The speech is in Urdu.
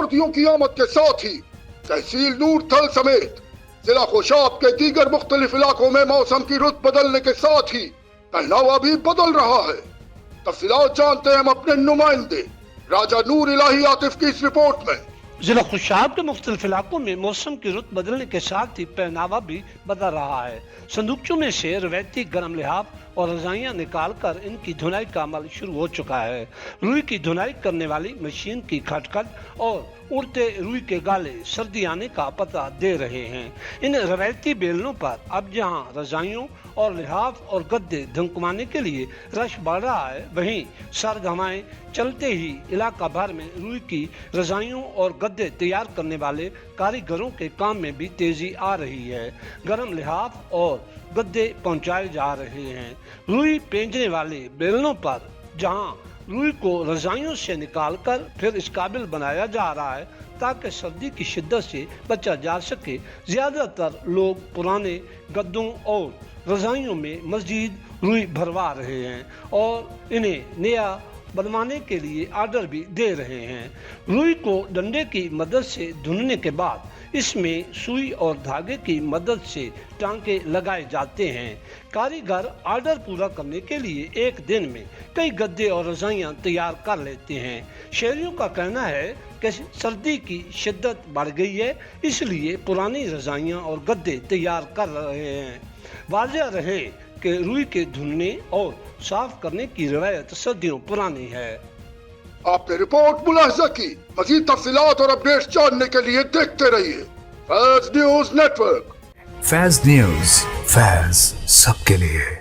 سردیوں کی آمد کے ساتھ ہی تحصیل نور تھل سمیت ضلع خوشاب کے دیگر مختلف علاقوں میں موسم کی رت بدلنے کے ساتھ ہی پہناوا بھی بدل رہا ہے۔ تفصیلات جانتے ہیں ہم اپنے نمائندے راجہ نور الہی عاطف کی اس رپورٹ میں۔ ضلع خوشاب کے مختلف علاقوں میں موسم کی رت بدلنے کے ساتھ ہی پہناوا بھی بدل رہا ہے۔ صندوقچوں میں سے روایتی گرم لحاف اور رضائیاں نکال کر ان کی دھنائی کا عمل شروع ہو چکا ہے۔ روئی کی دھنائی کرنے والی مشین کی کھٹ کھٹ اور اڑتے روئی کے گالے سردی آنے کا پتہ دے رہے ہیں۔ ان روایتی بیلنوں پر اب جہاں رضائیوں اور لحاف اور گدے دھمکوانے کے لیے رش بڑھ رہا ہے، وہیں سرد ہوائیں چلتے ہی علاقہ بھر میں روئی کی رضائیوں اور گدے تیار کرنے والے کاریگروں کے کام میں بھی تیزی آ رہی ہے۔ گرم لحاف اور گدے پہنچائے جا رہے ہیں۔ روئی پینجنے والے بیلنوں پر جہاں روئی کو رضائیوں سے نکال کر پھر اس قابل بنایا جا رہا ہے تاکہ سردی کی شدت سے بچا جا سکے، زیادہ تر لوگ پرانے گدوں اور رضائیوں میں مزید روئی بھروا رہے ہیں اور انہیں نیا بنوانے کے لیے آرڈر بھی دے رہے ہیں۔ روئی کو ڈنڈے کی مدد سے دھننے کے بعد اس میں سوئی اور دھاگے کی مدد سے ٹانکے لگائے جاتے ہیں۔ کاریگر آرڈر پورا کرنے کے لیے ایک دن میں کئی گدے اور رضائیاں تیار کر لیتے ہیں۔ شہریوں کا کہنا ہے کہ سردی کی شدت بڑھ گئی ہے، اس لیے پرانی رضائیاں اور گدے تیار کر رہے ہیں۔ واضح رہے کہ روئی کے دھلنے اور صاف کرنے کی روایت صدیوں پرانی ہے۔ آپ نے رپورٹ ملاحظہ کی۔ مزید تفصیلات اور اپڈیٹس جاننے کے لیے دیکھتے رہیے فیض نیوز نیٹ ورک۔ فیض نیوز، فیض سب کے لیے۔